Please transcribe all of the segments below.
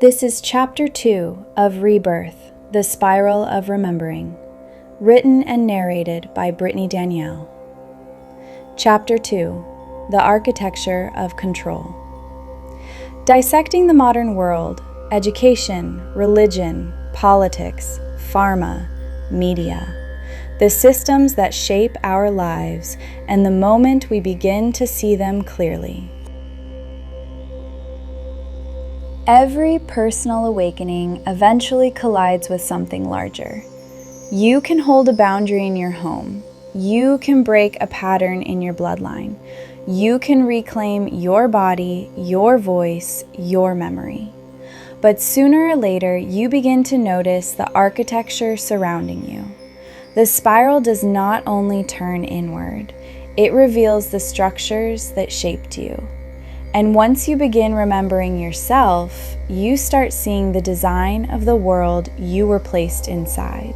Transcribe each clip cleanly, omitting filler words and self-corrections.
This is Chapter 2 of ReBirth, The Spiral of Remembering, written and narrated by Brittany Danielle. Chapter 2, The Architecture of Control. Dissecting the modern world, education, religion, politics, pharma, media, the systems that shape our lives, and the moment we begin to see them clearly. Every personal awakening eventually collides with something larger. You can hold a boundary in your home. You can break a pattern in your bloodline. You can reclaim your body, your voice, your memory. But sooner or later, you begin to notice the architecture surrounding you. The spiral does not only turn inward, it reveals the structures that shaped you. And once you begin remembering yourself, you start seeing the design of the world you were placed inside.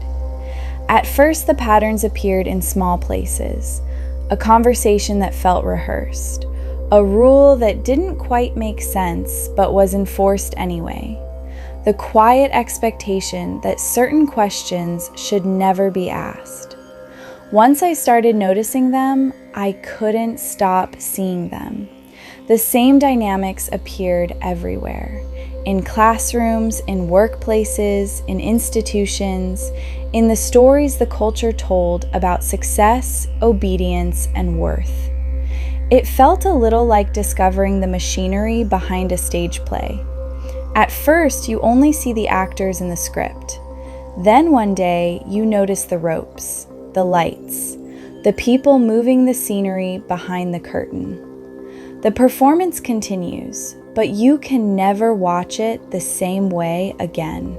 At first, the patterns appeared in small places, a conversation that felt rehearsed, a rule that didn't quite make sense but was enforced anyway, the quiet expectation that certain questions should never be asked. Once I started noticing them, I couldn't stop seeing them. The same dynamics appeared everywhere, in classrooms, in workplaces, in institutions, in the stories the culture told about success, obedience, and worth. It felt a little like discovering the machinery behind a stage play. At first, you only see the actors in the script. Then one day, you notice the ropes, the lights, the people moving the scenery behind the curtain. The performance continues, but you can never watch it the same way again.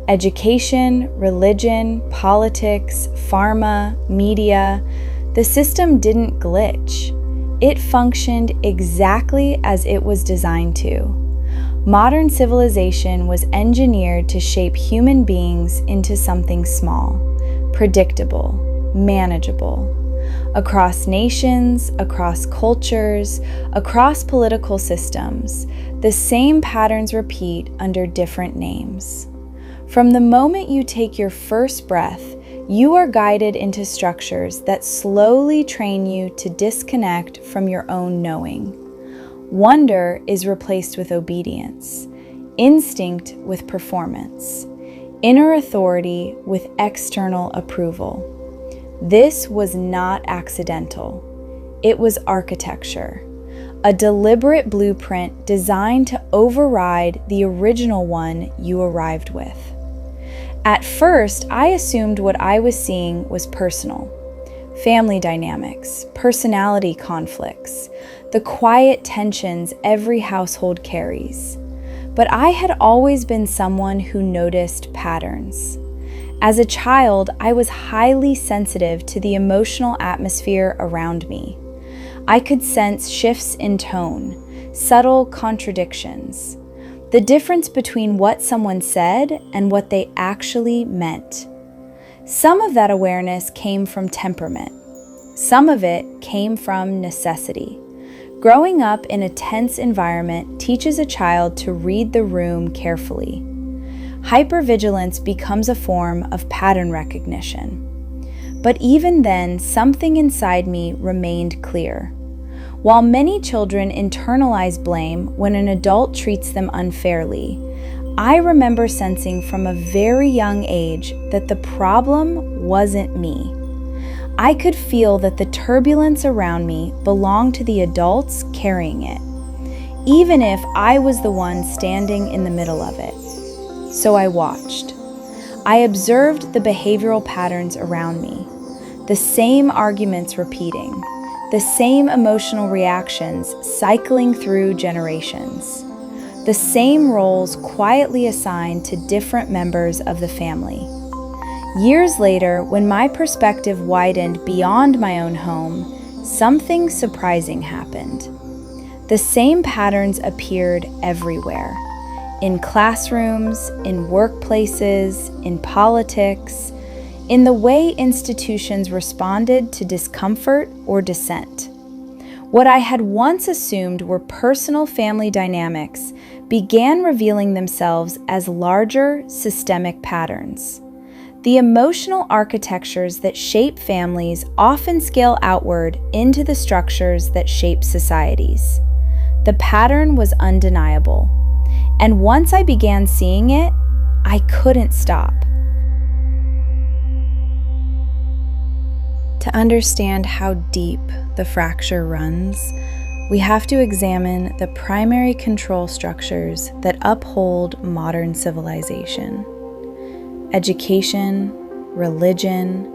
Education, religion, politics, pharma, media, the system didn't glitch. It functioned exactly as it was designed to. Modern civilization was engineered to shape human beings into something small, predictable, manageable. Across nations, across cultures, across political systems, the same patterns repeat under different names. From the moment you take your first breath, you are guided into structures that slowly train you to disconnect from your own knowing. Wonder is replaced with obedience, instinct with performance, inner authority with external approval. This was not accidental. It was architecture, a deliberate blueprint designed to override the original one you arrived with. At first, I assumed what I was seeing was personal. Family dynamics, personality conflicts, the quiet tensions every household carries. But I had always been someone who noticed patterns. As a child, I was highly sensitive to the emotional atmosphere around me. I could sense shifts in tone, subtle contradictions, the difference between what someone said and what they actually meant. Some of that awareness came from temperament. Some of it came from necessity. Growing up in a tense environment teaches a child to read the room carefully. Hypervigilance becomes a form of pattern recognition. But even then, something inside me remained clear. While many children internalize blame when an adult treats them unfairly, I remember sensing from a very young age that the problem wasn't me. I could feel that the turbulence around me belonged to the adults carrying it, even if I was the one standing in the middle of it. So I watched. I observed the behavioral patterns around me, the same arguments repeating, the same emotional reactions cycling through generations, the same roles quietly assigned to different members of the family. Years later, when my perspective widened beyond my own home, something surprising happened. The same patterns appeared everywhere. In classrooms, in workplaces, in politics, in the way institutions responded to discomfort or dissent. What I had once assumed were personal family dynamics began revealing themselves as larger systemic patterns. The emotional architectures that shape families often scale outward into the structures that shape societies. The pattern was undeniable, and once I began seeing it, I couldn't stop. To understand how deep the fracture runs, we have to examine the primary control structures that uphold modern civilization: education, religion,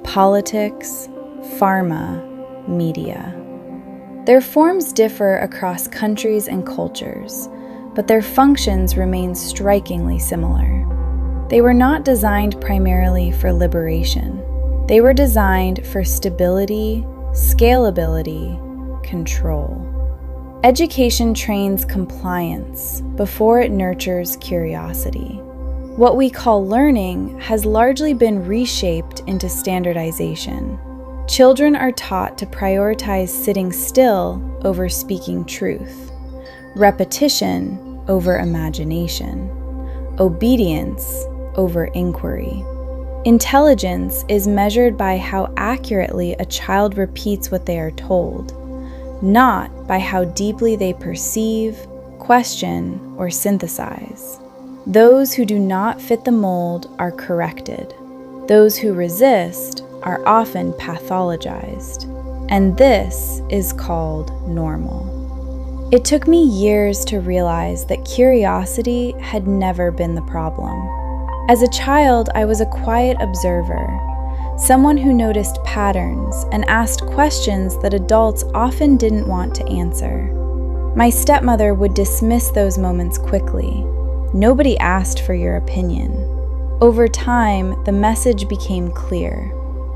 politics, pharma, media. Their forms differ across countries and cultures, but their functions remain strikingly similar. They were not designed primarily for liberation. They were designed for stability, scalability, control. Education trains compliance before it nurtures curiosity. What we call learning has largely been reshaped into standardization. Children are taught to prioritize sitting still over speaking truth, repetition over imagination, obedience over inquiry. Intelligence is measured by how accurately a child repeats what they are told, not by how deeply they perceive, question, or synthesize. Those who do not fit the mold are corrected. Those who resist are often pathologized. And this is called normal. It took me years to realize that curiosity had never been the problem. As a child, I was a quiet observer, someone who noticed patterns and asked questions that adults often didn't want to answer. My stepmother would dismiss those moments quickly. Nobody asked for your opinion. Over time, the message became clear.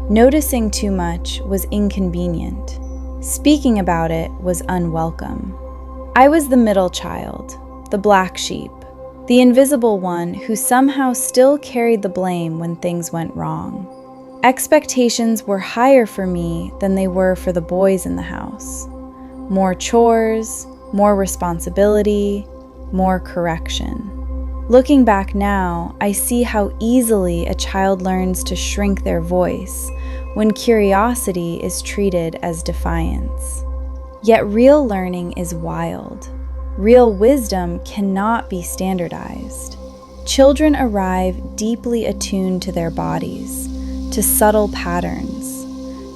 Noticing too much was inconvenient. Speaking about it was unwelcome. I was the middle child, the black sheep, the invisible one who somehow still carried the blame when things went wrong. Expectations were higher for me than they were for the boys in the house. More chores, more responsibility, more correction. Looking back now, I see how easily a child learns to shrink their voice when curiosity is treated as defiance. Yet real learning is wild. Real wisdom cannot be standardized. Children arrive deeply attuned to their bodies, to subtle patterns,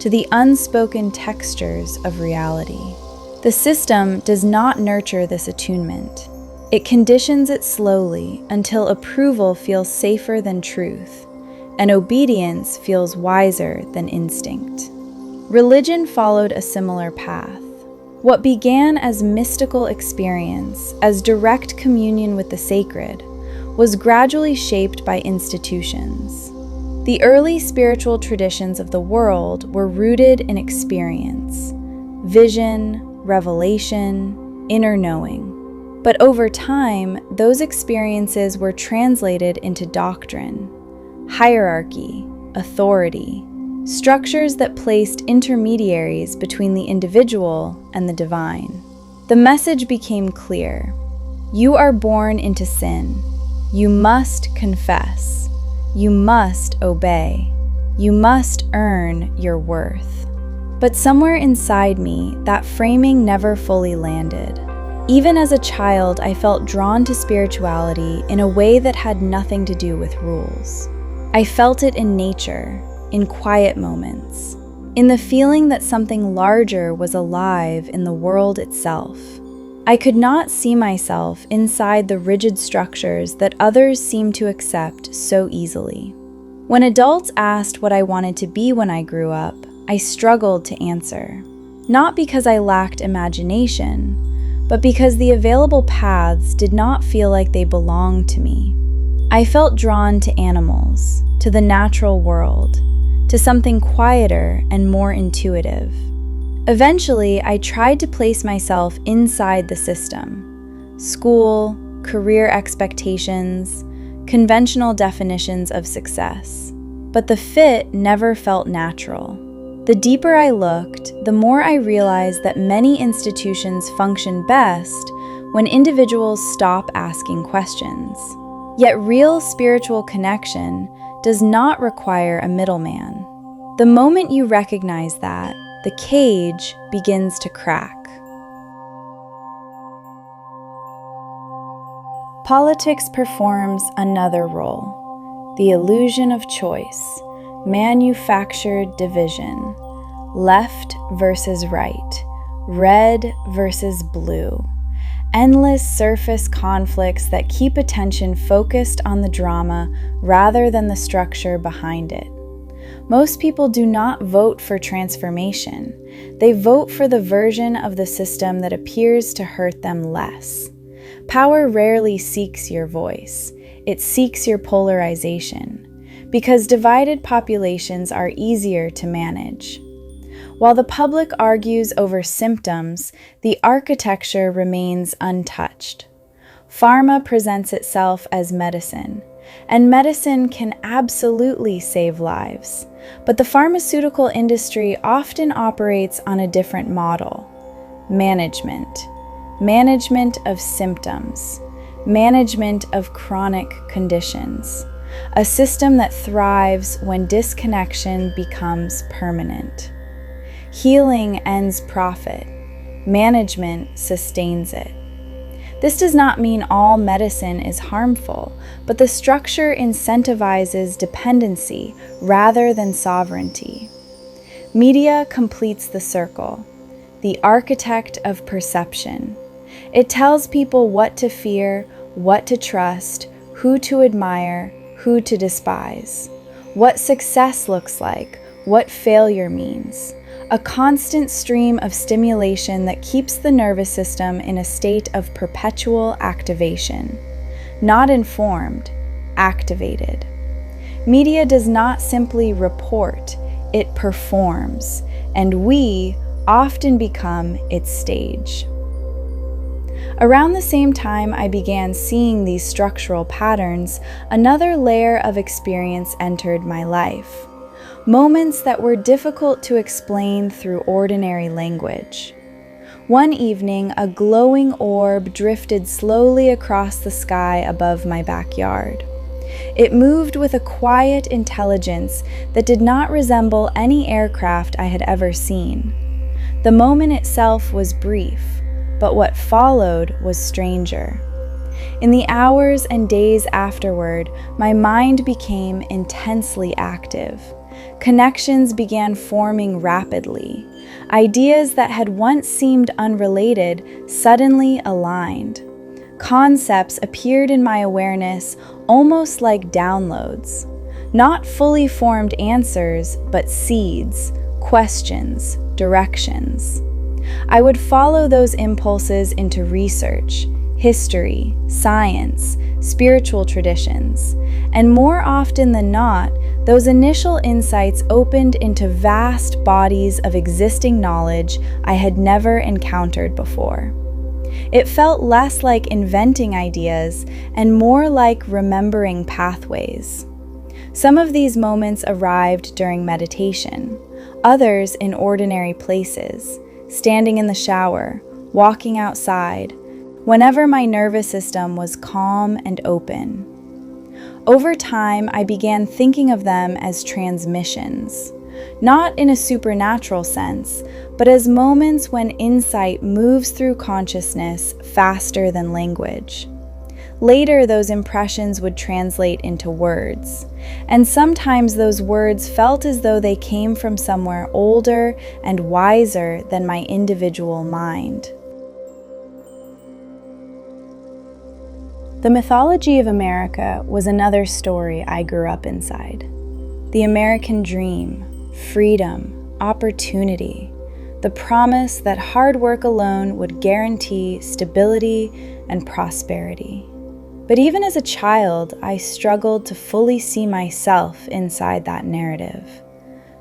to the unspoken textures of reality. The system does not nurture this attunement. It conditions it slowly until approval feels safer than truth, and obedience feels wiser than instinct. Religion followed a similar path. What began as mystical experience, as direct communion with the sacred, was gradually shaped by institutions. The early spiritual traditions of the world were rooted in experience, vision, revelation, inner knowing. But over time, those experiences were translated into doctrine, hierarchy, authority, structures that placed intermediaries between the individual and the divine. The message became clear. You are born into sin. You must confess. You must obey. You must earn your worth. But somewhere inside me, that framing never fully landed. Even as a child, I felt drawn to spirituality in a way that had nothing to do with rules. I felt it in nature, in quiet moments, in the feeling that something larger was alive in the world itself. I could not see myself inside the rigid structures that others seemed to accept so easily. When adults asked what I wanted to be when I grew up, I struggled to answer. Not because I lacked imagination, but because the available paths did not feel like they belonged to me. I felt drawn to animals, to the natural world, to something quieter and more intuitive. Eventually, I tried to place myself inside the system: school, career expectations, conventional definitions of success. But the fit never felt natural. The deeper I looked, the more I realized that many institutions function best when individuals stop asking questions. Yet real spiritual connection does not require a middleman. The moment you recognize that, the cage begins to crack. Politics performs another role: the illusion of choice, manufactured division, left versus right, red versus blue, endless surface conflicts that keep attention focused on the drama rather than the structure behind it. Most people do not vote for transformation. They vote for the version of the system that appears to hurt them less. Power rarely seeks your voice. It seeks your polarization, because divided populations are easier to manage. While the public argues over symptoms, the architecture remains untouched. Pharma presents itself as medicine, and medicine can absolutely save lives. But the pharmaceutical industry often operates on a different model: management of symptoms, management of chronic conditions, a system that thrives when disconnection becomes permanent. Healing ends profit, management sustains it. This does not mean all medicine is harmful, but the structure incentivizes dependency rather than sovereignty. Media completes the circle, the architect of perception. It tells people what to fear, what to trust, who to admire, who to despise, what success looks like, what failure means. A constant stream of stimulation that keeps the nervous system in a state of perpetual activation. Not informed, activated. Media does not simply report, it performs, and we often become its stage. Around the same time I began seeing these structural patterns, another layer of experience entered my life. Moments that were difficult to explain through ordinary language. One evening, a glowing orb drifted slowly across the sky above my backyard. It moved with a quiet intelligence that did not resemble any aircraft I had ever seen. The moment itself was brief, but what followed was stranger. In the hours and days afterward, my mind became intensely active. Connections began forming rapidly. Ideas that had once seemed unrelated suddenly aligned. Concepts appeared in my awareness almost like downloads. Not fully formed answers, but seeds, questions, directions. I would follow those impulses into research, history, science, spiritual traditions, and more often than not, those initial insights opened into vast bodies of existing knowledge I had never encountered before. It felt less like inventing ideas and more like remembering pathways. Some of these moments arrived during meditation, others in ordinary places, standing in the shower, walking outside, whenever my nervous system was calm and open. Over time, I began thinking of them as transmissions, not in a supernatural sense, but as moments when insight moves through consciousness faster than language. Later, those impressions would translate into words, and sometimes those words felt as though they came from somewhere older and wiser than my individual mind. The mythology of America was another story I grew up inside. The American dream, freedom, opportunity, the promise that hard work alone would guarantee stability and prosperity. But even as a child, I struggled to fully see myself inside that narrative.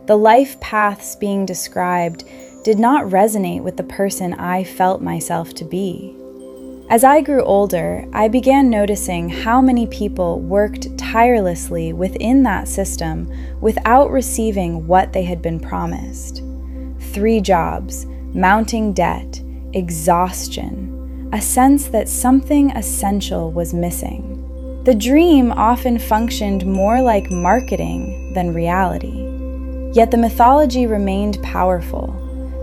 The life paths being described did not resonate with the person I felt myself to be. As I grew older, I began noticing how many people worked tirelessly within that system without receiving what they had been promised. 3 jobs, mounting debt, exhaustion, a sense that something essential was missing. The dream often functioned more like marketing than reality. Yet the mythology remained powerful,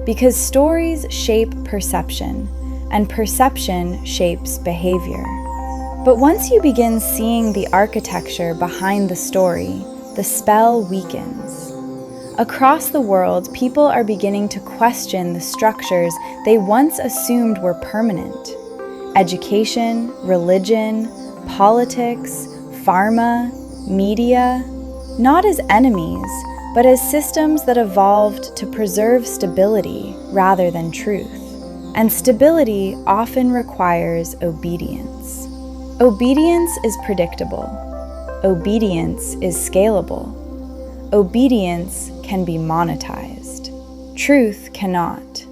because stories shape perception, and perception shapes behavior. But once you begin seeing the architecture behind the story, the spell weakens. Across the world, people are beginning to question the structures they once assumed were permanent. Education, religion, politics, pharma, media, not as enemies, but as systems that evolved to preserve stability rather than truth. And stability often requires obedience. Obedience is predictable. Obedience is scalable. Obedience can be monetized. Truth cannot.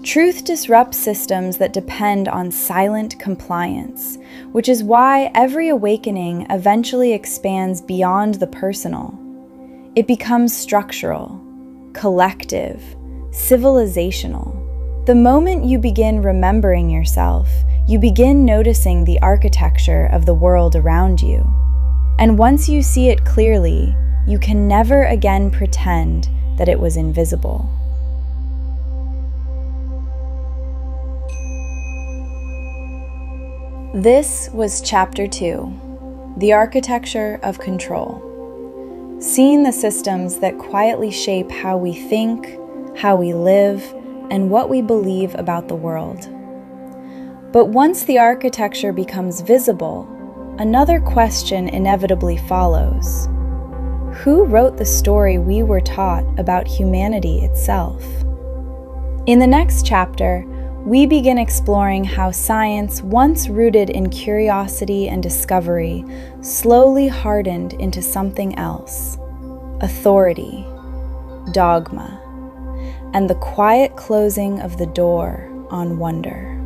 Truth disrupts systems that depend on silent compliance, which is why every awakening eventually expands beyond the personal. It becomes structural, collective, civilizational. The moment you begin remembering yourself, you begin noticing the architecture of the world around you. And once you see it clearly, you can never again pretend that it was invisible. This was Chapter 2, The Architecture of Control. Seeing the systems that quietly shape how we think, how we live, and what we believe about the world. But once the architecture becomes visible, another question inevitably follows. Who wrote the story we were taught about humanity itself? In the next chapter, we begin exploring how science, once rooted in curiosity and discovery, slowly hardened into something else: authority, dogma, and the quiet closing of the door on wonder.